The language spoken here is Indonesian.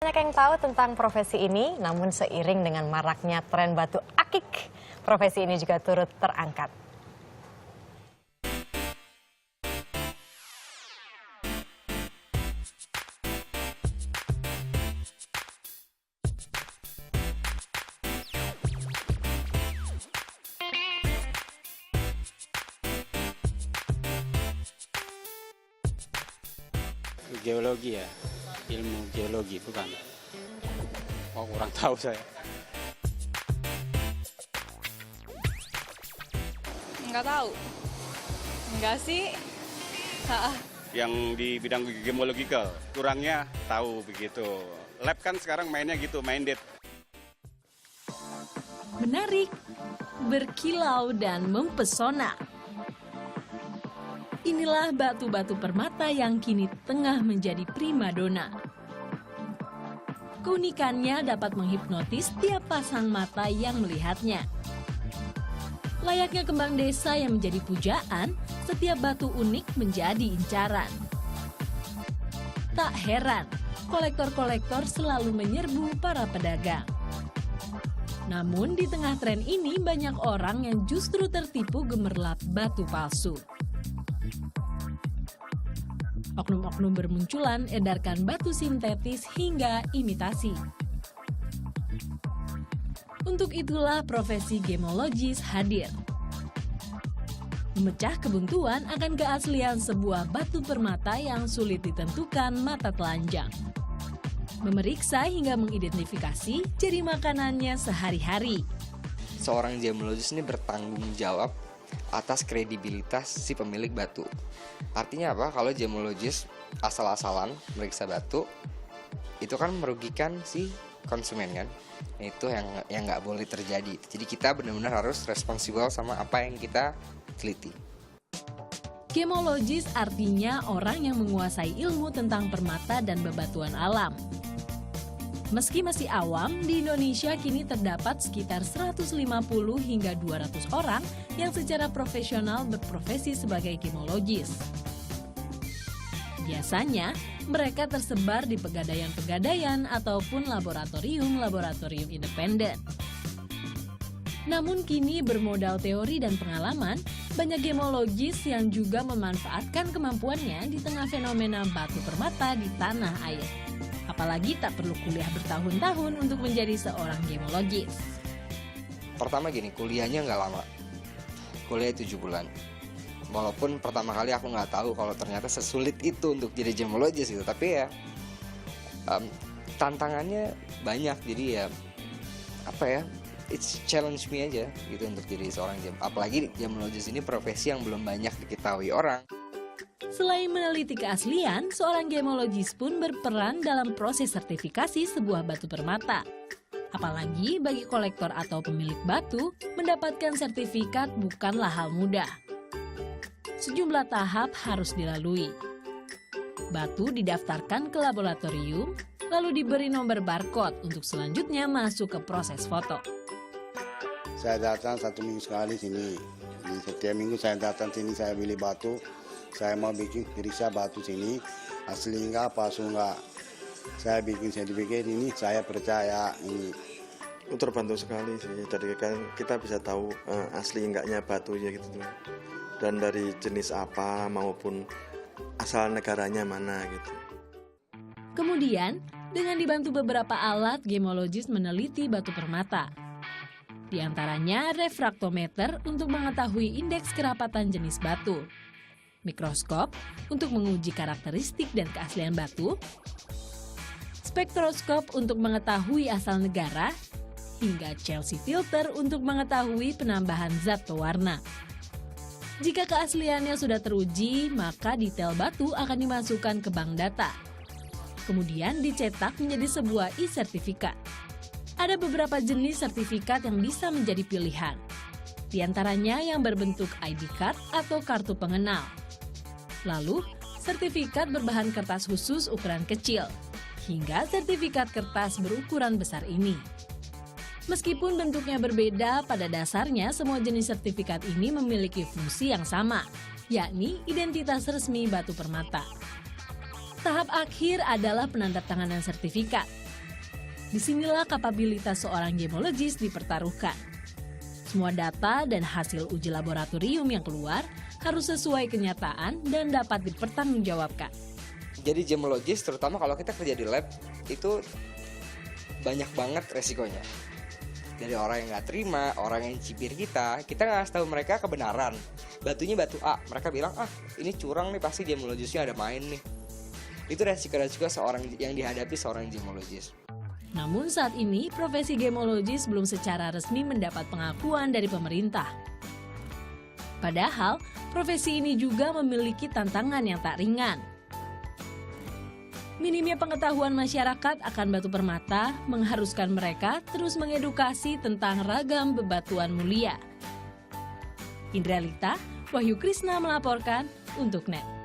banyak yang tahu tentang profesi ini, namun seiring dengan maraknya tren batu akik, profesi ini juga turut terangkat. Geologi ya, ilmu geologi bukan? Oh, kurang tahu saya. Nggak tahu. Enggak sih. Yang di bidang gemologikal, kurangnya tahu begitu. Lab kan sekarang mainnya gitu, main date. Menarik, berkilau dan mempesona. Inilah batu-batu permata yang kini tengah menjadi primadona. Keunikannya dapat menghipnotis tiap pasang mata yang melihatnya. Layaknya kembang desa yang menjadi pujaan, setiap batu unik menjadi incaran. Tak heran, kolektor-kolektor selalu menyerbu para pedagang. Namun di tengah tren ini banyak orang yang justru tertipu gemerlap batu palsu. Oknum-oknum bermunculan edarkan batu sintetis hingga imitasi. Untuk itulah profesi gemologis hadir. Memecah kebuntuan akan keaslian sebuah batu permata yang sulit ditentukan mata telanjang. Memeriksa hingga mengidentifikasi ciri makanannya sehari-hari. Seorang gemologis ini bertanggung jawab atas kredibilitas si pemilik batu. Artinya apa? Kalau gemologis asal-asalan meriksa batu, itu kan merugikan si konsumen kan? Itu yang nggak boleh terjadi. Jadi kita benar-benar harus responsibel sama apa yang kita teliti. Gemologis artinya orang yang menguasai ilmu tentang permata dan bebatuan alam. Meski masih awam, di Indonesia kini terdapat sekitar 150 hingga 200 orang yang secara profesional berprofesi sebagai gemologis. Biasanya, mereka tersebar di pegadaian-pegadaian ataupun laboratorium-laboratorium independen. Namun kini bermodal teori dan pengalaman, banyak gemologis yang juga memanfaatkan kemampuannya di tengah fenomena batu permata di tanah air. Apalagi tak perlu kuliah bertahun-tahun untuk menjadi seorang gemologis. Pertama gini, kuliahnya nggak lama. Kuliah 7 bulan. Walaupun pertama kali aku nggak tahu kalau ternyata sesulit itu untuk jadi gemologis gitu. Tapi ya tantangannya banyak. Jadi ya it's challenge me aja gitu untuk jadi seorang apalagi gemologis ini profesi yang belum banyak diketahui orang. Selain meneliti keaslian, seorang gemologis pun berperan dalam proses sertifikasi sebuah batu permata. Apalagi bagi kolektor atau pemilik batu, mendapatkan sertifikat bukanlah hal mudah. Sejumlah tahap harus dilalui. Batu didaftarkan ke laboratorium, lalu diberi nomor barcode untuk selanjutnya masuk ke proses foto. Saya datang 1 minggu sekali sini. Di setiap minggu saya datang sini, saya beli batu. Saya mau bikin periksa batu sini, asli enggak, palsu enggak. Saya bikin sertifikat ini, saya percaya ini. Terbantu sekali sih, jadi kan kita bisa tahu asli enggaknya batu ya gitu. Dan dari jenis apa maupun asal negaranya mana gitu. Kemudian, dengan dibantu beberapa alat, gemologis meneliti batu permata. Di antaranya refraktometer untuk mengetahui indeks kerapatan jenis batu, mikroskop untuk menguji karakteristik dan keaslian batu, spektroskop untuk mengetahui asal negara, hingga Chelsea filter untuk mengetahui penambahan zat pewarna. Jika keasliannya sudah teruji, maka detail batu akan dimasukkan ke bank data. Kemudian dicetak menjadi sebuah e-sertifikat. Ada beberapa jenis sertifikat yang bisa menjadi pilihan. Di antaranya yang berbentuk ID card atau kartu pengenal. Lalu, sertifikat berbahan kertas khusus ukuran kecil, hingga sertifikat kertas berukuran besar ini. Meskipun bentuknya berbeda, pada dasarnya semua jenis sertifikat ini memiliki fungsi yang sama, yakni identitas resmi batu permata. Tahap akhir adalah penandatanganan sertifikat. Disinilah kapabilitas seorang gemologis dipertaruhkan. Semua data dan hasil uji laboratorium yang keluar harus sesuai kenyataan dan dapat dipertanggungjawabkan. Jadi gemologis, terutama kalau kita kerja di lab, itu banyak banget resikonya. Dari orang yang nggak terima, orang yang cibir kita nggak kasih tahu mereka kebenaran. Batunya batu A, mereka bilang, ini curang nih, pasti gemologisnya ada main nih. Itu resiko-resiko yang dihadapi seorang gemologis. Namun saat ini, profesi gemologis belum secara resmi mendapat pengakuan dari pemerintah. Padahal, profesi ini juga memiliki tantangan yang tak ringan. Minimnya pengetahuan masyarakat akan batu permata mengharuskan mereka terus mengedukasi tentang ragam bebatuan mulia. Indra Lita, Wahyu Krisna melaporkan untuk NET.